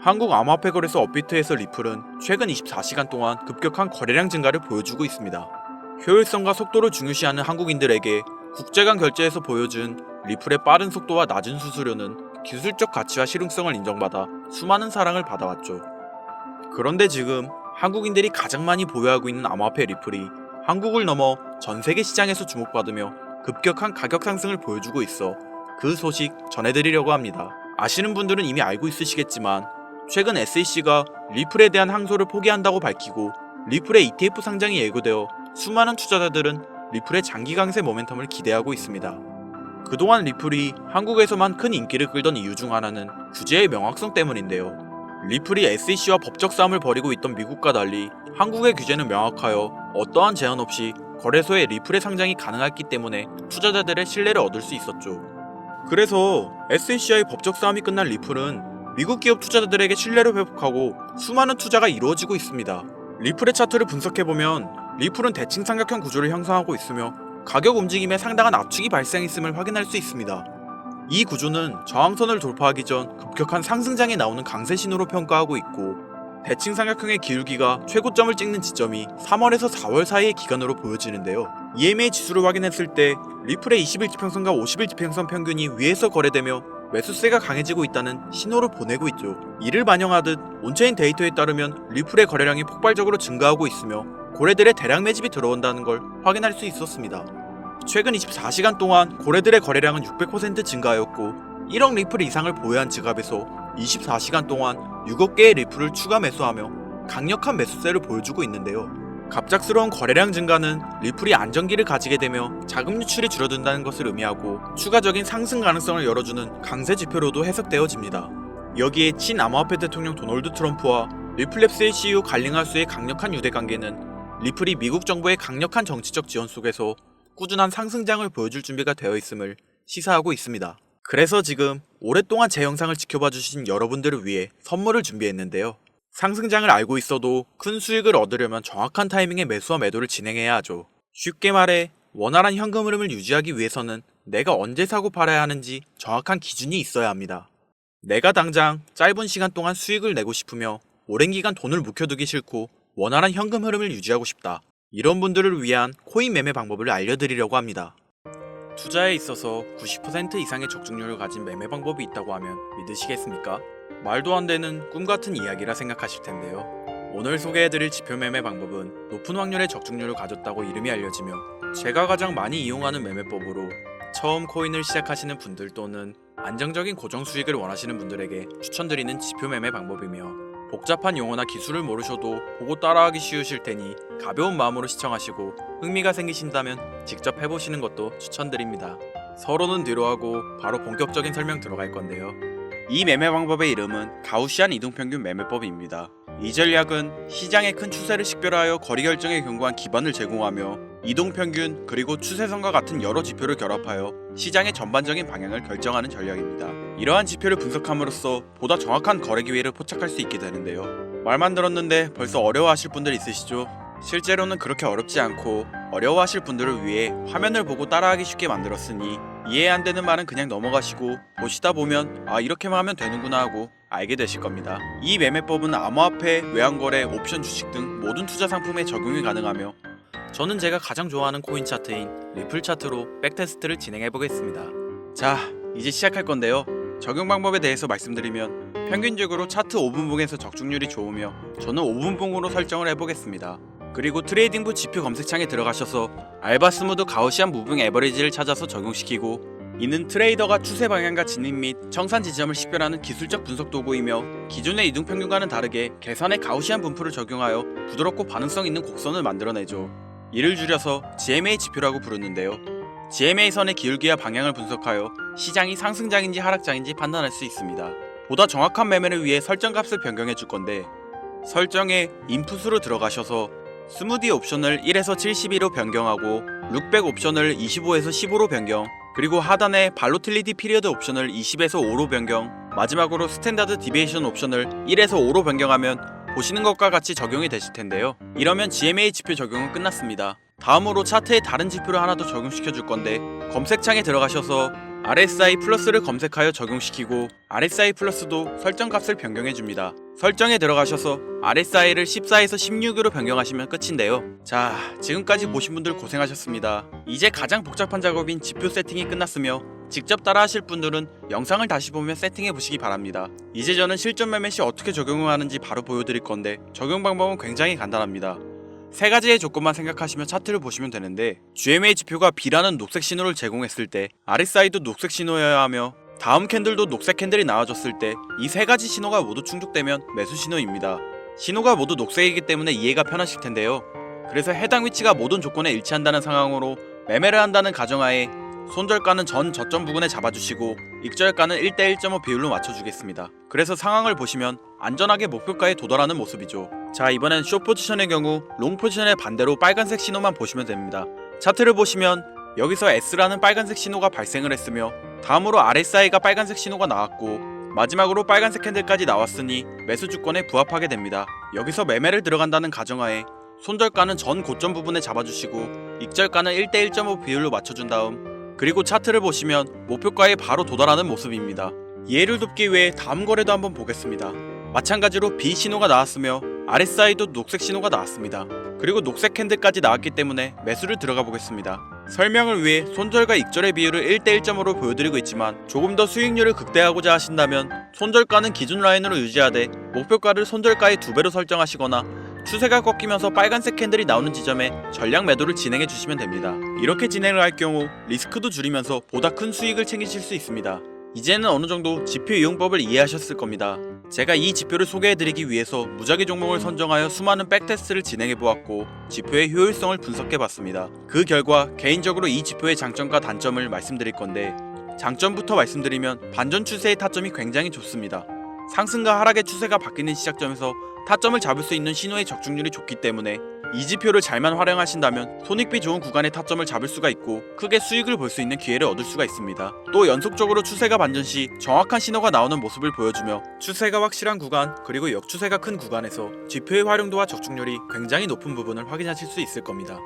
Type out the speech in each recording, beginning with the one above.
한국 암호화폐 거래소 업비트에서 리플은 최근 24시간 동안 급격한 거래량 증가를 보여주고 있습니다. 효율성과 속도를 중요시하는 한국인들에게 국제 간 결제에서 보여준 리플의 빠른 속도와 낮은 수수료는 기술적 가치와 실용성을 인정받아 수많은 사랑을 받아왔죠. 그런데 지금 한국인들이 가장 많이 보유하고 있는 암호화폐 리플이 한국을 넘어 전 세계 시장에서 주목받으며 급격한 가격 상승을 보여주고 있어 그 소식 전해드리려고 합니다. 아시는 분들은 이미 알고 있으시겠지만 최근 SEC가 리플에 대한 항소를 포기한다고 밝히고 리플의 ETF 상장이 예고되어 수많은 투자자들은 리플의 장기 강세 모멘텀을 기대하고 있습니다. 그동안 리플이 한국에서만 큰 인기를 끌던 이유 중 하나는 규제의 명확성 때문인데요. 리플이 SEC와 법적 싸움을 벌이고 있던 미국과 달리 한국의 규제는 명확하여 어떠한 제한 없이 거래소에 리플의 상장이 가능했기 때문에 투자자들의 신뢰를 얻을 수 있었죠. 그래서 SEC와의 법적 싸움이 끝난 리플은 미국 기업 투자자들에게 신뢰를 회복하고 수많은 투자가 이루어지고 있습니다. 리플의 차트를 분석해보면 리플은 대칭 삼각형 구조를 형성하고 있으며 가격 움직임에 상당한 압축이 발생했음을 확인할 수 있습니다. 이 구조는 저항선을 돌파하기 전 급격한 상승장에 나오는 강세 신호로 평가하고 있고 대칭 삼각형의 기울기가 최고점을 찍는 지점이 3월에서 4월 사이의 기간으로 보여지는데요. EMA 지수를 확인했을 때 리플의 20일 지평선과 50일 지평선 평균이 위에서 거래되며 매수세가 강해지고 있다는 신호를 보내고 있죠. 이를 반영하듯 온체인 데이터에 따르면 리플의 거래량이 폭발적으로 증가하고 있으며 고래들의 대량 매집이 들어온다는 걸 확인할 수 있었습니다. 최근 24시간 동안 고래들의 거래량은 600% 증가하였고 1억 리플 이상을 보유한 지갑에서 24시간 동안 6억 개의 리플을 추가 매수하며 강력한 매수세를 보여주고 있는데요. 갑작스러운 거래량 증가는 리플이 안정기를 가지게 되며 자금 유출이 줄어든다는 것을 의미하고 추가적인 상승 가능성을 열어주는 강세 지표로도 해석되어집니다. 여기에 친암호화폐 대통령 도널드 트럼프와 리플랩스의 CEO 갈링하우스의 강력한 유대관계는 리플이 미국 정부의 강력한 정치적 지원 속에서 꾸준한 상승장을 보여줄 준비가 되어 있음을 시사하고 있습니다. 그래서 지금 오랫동안 제 영상을 지켜봐주신 여러분들을 위해 선물을 준비했는데요. 상승장을 알고 있어도 큰 수익을 얻으려면 정확한 타이밍에 매수와 매도를 진행해야 하죠. 쉽게 말해 원활한 현금 흐름을 유지하기 위해서는 내가 언제 사고 팔아야 하는지 정확한 기준이 있어야 합니다. 내가 당장 짧은 시간 동안 수익을 내고 싶으며 오랜 기간 돈을 묵혀두기 싫고 원활한 현금 흐름을 유지하고 싶다. 이런 분들을 위한 코인 매매 방법을 알려드리려고 합니다. 투자에 있어서 90% 이상의 적중률을 가진 매매 방법이 있다고 하면 믿으시겠습니까? 말도 안 되는 꿈같은 이야기라 생각하실 텐데요. 오늘 소개해드릴 지표 매매 방법은 높은 확률의 적중률을 가졌다고 이름이 알려지며 제가 가장 많이 이용하는 매매법으로 처음 코인을 시작하시는 분들 또는 안정적인 고정 수익을 원하시는 분들에게 추천드리는 지표 매매 방법이며 복잡한 용어나 기술을 모르셔도 보고 따라하기 쉬우실 테니 가벼운 마음으로 시청하시고 흥미가 생기신다면 직접 해보시는 것도 추천드립니다. 서론은 뒤로 하고 바로 본격적인 설명 들어갈 건데요. 이 매매 방법의 이름은 가우시안 이동평균 매매법입니다. 이 전략은 시장의 큰 추세를 식별하여 거리 결정에 견고한 기반을 제공하며 이동평균 그리고 추세선과 같은 여러 지표를 결합하여 시장의 전반적인 방향을 결정하는 전략입니다. 이러한 지표를 분석함으로써 보다 정확한 거래 기회를 포착할 수 있게 되는데요. 말만 들었는데 벌써 어려워하실 분들 있으시죠? 실제로는 그렇게 어렵지 않고 어려워하실 분들을 위해 화면을 보고 따라하기 쉽게 만들었으니 이해 안 되는 말은 그냥 넘어가시고 보시다 보면 아 이렇게만 하면 되는구나 하고 알게 되실 겁니다. 이 매매법은 암호화폐, 외환거래, 옵션 주식 등 모든 투자 상품에 적용이 가능하며 저는 제가 가장 좋아하는 코인 차트인 리플 차트로 백테스트를 진행해 보겠습니다. 자, 이제 시작할 건데요. 적용 방법에 대해서 말씀드리면 평균적으로 차트 5분봉에서 적중률이 좋으며 저는 5분봉으로 설정을 해보겠습니다. 그리고 트레이딩부 지표 검색창에 들어가셔서 알바스무드 가우시안 무빙 에버리지를 찾아서 적용시키고 이는 트레이더가 추세 방향과 진입 및 청산 지점을 식별하는 기술적 분석 도구이며 기존의 이동평균과는 다르게 계산의 가우시안 분포를 적용하여 부드럽고 반응성 있는 곡선을 만들어내죠. 이를 줄여서 GMA 지표라고 부르는데요. GMA 선의 기울기와 방향을 분석하여 시장이 상승장인지 하락장인지 판단할 수 있습니다. 보다 정확한 매매를 위해 설정 값을 변경해 줄 건데 설정에 인풋으로 들어가셔서 스무디 옵션을 1에서 72로 변경하고 룩백 옵션을 25에서 15로 변경, 그리고 하단에 발로틸리티 피리어드 옵션을 20에서 5로 변경, 마지막으로 스탠다드 디비에이션 옵션을 1에서 5로 변경하면 보시는 것과 같이 적용이 되실 텐데요. 이러면 GMA 지표 적용은 끝났습니다. 다음으로 차트에 다른 지표를 하나 더 적용시켜 줄 건데 검색창에 들어가셔서 RSI 플러스를 검색하여 적용시키고 RSI 플러스도 설정 값을 변경해줍니다. 설정에 들어가셔서 RSI를 14에서 16으로 변경하시면 끝인데요. 자, 지금까지 보신 분들 고생하셨습니다. 이제 가장 복잡한 작업인 지표 세팅이 끝났으며 직접 따라 하실 분들은 영상을 다시 보면 세팅해 보시기 바랍니다. 이제 저는 실전 매매 시 어떻게 적용을 하는지 바로 보여드릴 건데 적용 방법은 굉장히 간단합니다. 세 가지의 조건만 생각하시면 차트를 보시면 되는데 GMA 지표가 B라는 녹색 신호를 제공했을 때 RSI도 녹색 신호여야 하며 다음 캔들도 녹색 캔들이 나와줬을 때 이 세 가지 신호가 모두 충족되면 매수 신호입니다. 신호가 모두 녹색이기 때문에 이해가 편하실 텐데요. 그래서 해당 위치가 모든 조건에 일치한다는 상황으로 매매를 한다는 가정하에 손절가는 전 저점 부근에 잡아주시고 익절가는 1대 1.5 비율로 맞춰주겠습니다. 그래서 상황을 보시면 안전하게 목표가에 도달하는 모습이죠. 자, 이번엔 숏 포지션의 경우 롱 포지션의 반대로 빨간색 신호만 보시면 됩니다. 차트를 보시면 여기서 S라는 빨간색 신호가 발생을 했으며 다음으로 RSI가 빨간색 신호가 나왔고 마지막으로 빨간색 캔들까지 나왔으니 매수 주권에 부합하게 됩니다. 여기서 매매를 들어간다는 가정하에 손절가는 전 고점 부분에 잡아주시고 익절가는 1대 1.5 비율로 맞춰준 다음 그리고 차트를 보시면 목표가에 바로 도달하는 모습입니다. 이해를 돕기 위해 다음 거래도 한번 보겠습니다. 마찬가지로 B 신호가 나왔으며 RSI도 녹색 신호가 나왔습니다. 그리고 녹색 캔들까지 나왔기 때문에 매수를 들어가 보겠습니다. 설명을 위해 손절과 익절의 비율을 1대 1.5로 보여드리고 있지만 조금 더 수익률을 극대화하고자 하신다면 손절가는 기준 라인으로 유지하되 목표가를 손절가의 2배로 설정하시거나 추세가 꺾이면서 빨간색 캔들이 나오는 지점에 전량 매도를 진행해 주시면 됩니다. 이렇게 진행을 할 경우 리스크도 줄이면서 보다 큰 수익을 챙기실 수 있습니다. 이제는 어느 정도 지표 이용법을 이해하셨을 겁니다. 제가 이 지표를 소개해드리기 위해서 무작위 종목을 선정하여 수많은 백테스트를 진행해보았고 지표의 효율성을 분석해봤습니다. 그 결과 개인적으로 이 지표의 장점과 단점을 말씀드릴 건데 장점부터 말씀드리면 반전 추세의 타점이 굉장히 좋습니다. 상승과 하락의 추세가 바뀌는 시작점에서 타점을 잡을 수 있는 신호의 적중률이 좋기 때문에 이 지표를 잘만 활용하신다면 손익비 좋은 구간에 타점을 잡을 수가 있고 크게 수익을 볼 수 있는 기회를 얻을 수가 있습니다. 또 연속적으로 추세가 반전 시 정확한 신호가 나오는 모습을 보여주며 추세가 확실한 구간 그리고 역추세가 큰 구간에서 지표의 활용도와 적중률이 굉장히 높은 부분을 확인하실 수 있을 겁니다.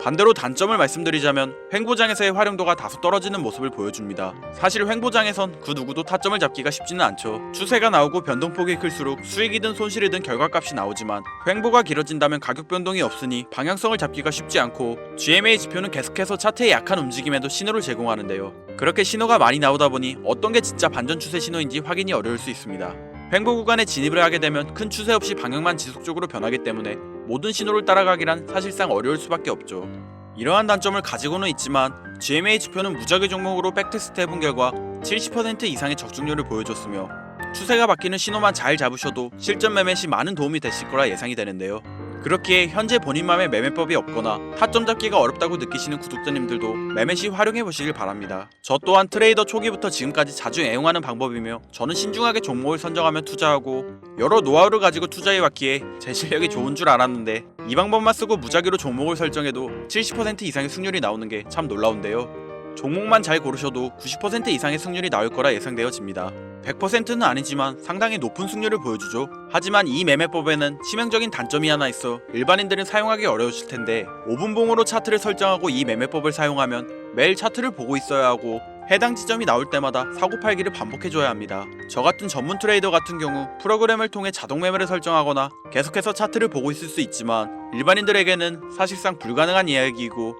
반대로 단점을 말씀드리자면 횡보장에서의 활용도가 다소 떨어지는 모습을 보여줍니다. 사실 횡보장에선 그 누구도 타점을 잡기가 쉽지는 않죠. 추세가 나오고 변동폭이 클수록 수익이든 손실이든 결과값이 나오지만 횡보가 길어진다면 가격 변동이 없으니 방향성을 잡기가 쉽지 않고 GMA 지표는 계속해서 차트의 약한 움직임에도 신호를 제공하는데요. 그렇게 신호가 많이 나오다 보니 어떤 게 진짜 반전 추세 신호인지 확인이 어려울 수 있습니다. 횡보 구간에 진입을 하게 되면 큰 추세 없이 방향만 지속적으로 변하기 때문에 모든 신호를 따라가기란 사실상 어려울 수밖에 없죠. 이러한 단점을 가지고는 있지만 GMA 지표는 무작위 종목으로 백테스트 해본 결과 70% 이상의 적중률을 보여줬으며 추세가 바뀌는 신호만 잘 잡으셔도 실전 매매 시 많은 도움이 되실 거라 예상이 되는데요. 그렇기에 현재 본인만의 매매법이 없거나 타점 잡기가 어렵다고 느끼시는 구독자님들도 매매 시 활용해 보시길 바랍니다. 저 또한 트레이더 초기부터 지금까지 자주 애용하는 방법이며 저는 신중하게 종목을 선정하며 투자하고 여러 노하우를 가지고 투자해 왔기에 제 실력이 좋은 줄 알았는데 이 방법만 쓰고 무작위로 종목을 설정해도 70% 이상의 승률이 나오는 게 참 놀라운데요. 종목만 잘 고르셔도 90% 이상의 승률이 나올 거라 예상되어집니다. 100%는 아니지만 상당히 높은 승률을 보여주죠. 하지만 이 매매법에는 치명적인 단점이 하나 있어 일반인들은 사용하기 어려우실 텐데 5분봉으로 차트를 설정하고 이 매매법을 사용하면 매일 차트를 보고 있어야 하고 해당 지점이 나올 때마다 사고팔기를 반복해줘야 합니다. 저 같은 전문 트레이더 같은 경우 프로그램을 통해 자동 매매를 설정하거나 계속해서 차트를 보고 있을 수 있지만 일반인들에게는 사실상 불가능한 이야기이고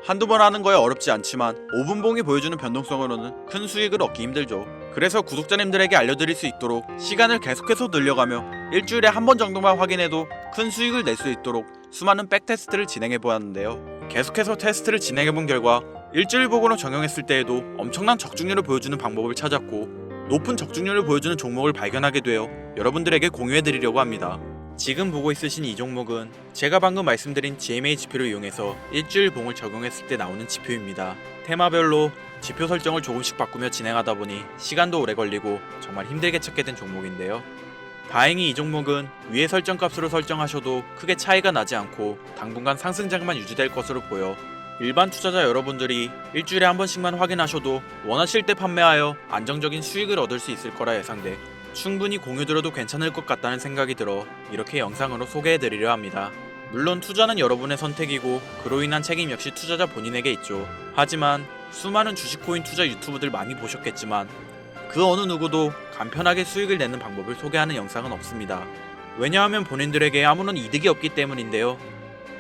한두 번 하는 거에 어렵지 않지만 5분봉이 보여주는 변동성으로는 큰 수익을 얻기 힘들죠. 그래서 구독자님들에게 알려드릴 수 있도록 시간을 계속해서 늘려가며 일주일에 한 번 정도만 확인해도 큰 수익을 낼 수 있도록 수많은 백테스트를 진행해 보았는데요. 계속해서 테스트를 진행해 본 결과 일주일 보고로 적용했을 때에도 엄청난 적중률을 보여주는 방법을 찾았고 높은 적중률을 보여주는 종목을 발견하게 되어 여러분들에게 공유해 드리려고 합니다. 지금 보고 있으신 이 종목은 제가 방금 말씀드린 GMA 지표를 이용해서 일주일 봉을 적용했을 때 나오는 지표입니다. 테마별로 지표 설정을 조금씩 바꾸며 진행하다 보니 시간도 오래 걸리고 정말 힘들게 찾게 된 종목인데요. 다행히 이 종목은 위의 설정값으로 설정하셔도 크게 차이가 나지 않고 당분간 상승장만 유지될 것으로 보여 일반 투자자 여러분들이 일주일에 한 번씩만 확인하셔도 원하실 때 판매하여 안정적인 수익을 얻을 수 있을 거라 예상돼 충분히 공유드려도 괜찮을 것 같다는 생각이 들어 이렇게 영상으로 소개해드리려 합니다. 물론 투자는 여러분의 선택이고 그로 인한 책임 역시 투자자 본인에게 있죠. 하지만 수많은 주식코인 투자 유튜브들 많이 보셨겠지만 그 어느 누구도 간편하게 수익을 내는 방법을 소개하는 영상은 없습니다. 왜냐하면 본인들에게 아무런 이득이 없기 때문인데요.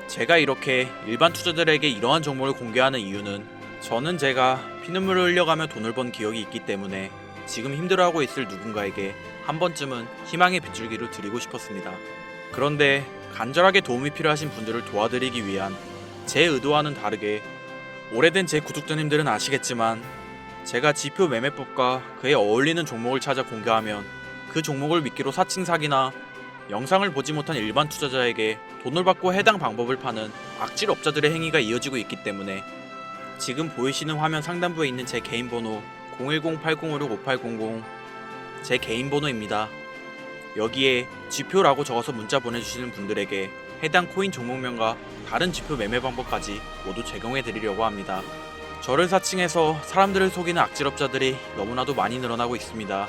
제가 이렇게 일반 투자자들에게 이러한 정보를 공개하는 이유는 저는 제가 피눈물을 흘려가며 돈을 번 기억이 있기 때문에 지금 힘들어하고 있을 누군가에게 한 번쯤은 희망의 빗줄기를 드리고 싶었습니다. 그런데 간절하게 도움이 필요하신 분들을 도와드리기 위한 제 의도와는 다르게 오래된 제 구독자님들은 아시겠지만 제가 지표 매매법과 그에 어울리는 종목을 찾아 공개하면 그 종목을 미끼로 사칭 사기나 영상을 보지 못한 일반 투자자에게 돈을 받고 해당 방법을 파는 악질 업자들의 행위가 이어지고 있기 때문에 지금 보이시는 화면 상단부에 있는 제 개인 번호 010-8056-5800 제 개인 번호입니다. 여기에 지표라고 적어서 문자 보내주시는 분들에게 해당 코인 종목명과 다른 지표 매매 방법까지 모두 제공해 드리려고 합니다. 저를 사칭해서 사람들을 속이는 악질업자들이 너무나도 많이 늘어나고 있습니다.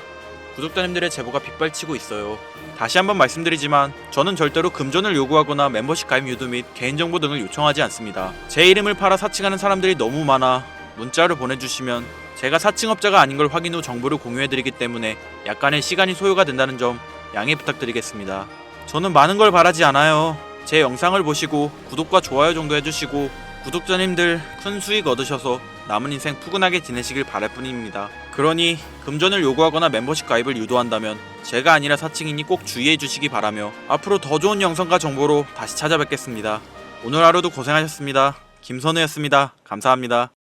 구독자님들의 제보가 빗발치고 있어요. 다시 한번 말씀드리지만 저는 절대로 금전을 요구하거나 멤버십 가입 유도 및 개인정보 등을 요청하지 않습니다. 제 이름을 팔아 사칭하는 사람들이 너무 많아 문자를 보내주시면 제가 사칭업자가 아닌 걸 확인 후 정보를 공유해드리기 때문에 약간의 시간이 소요가 된다는 점 양해 부탁드리겠습니다. 저는 많은 걸 바라지 않아요. 제 영상을 보시고 구독과 좋아요 정도 해주시고 구독자님들 큰 수익 얻으셔서 남은 인생 푸근하게 지내시길 바랄 뿐입니다. 그러니 금전을 요구하거나 멤버십 가입을 유도한다면 제가 아니라 사칭이니 꼭 주의해 주시기 바라며 앞으로 더 좋은 영상과 정보로 다시 찾아뵙겠습니다. 오늘 하루도 고생하셨습니다. 김선우였습니다. 감사합니다.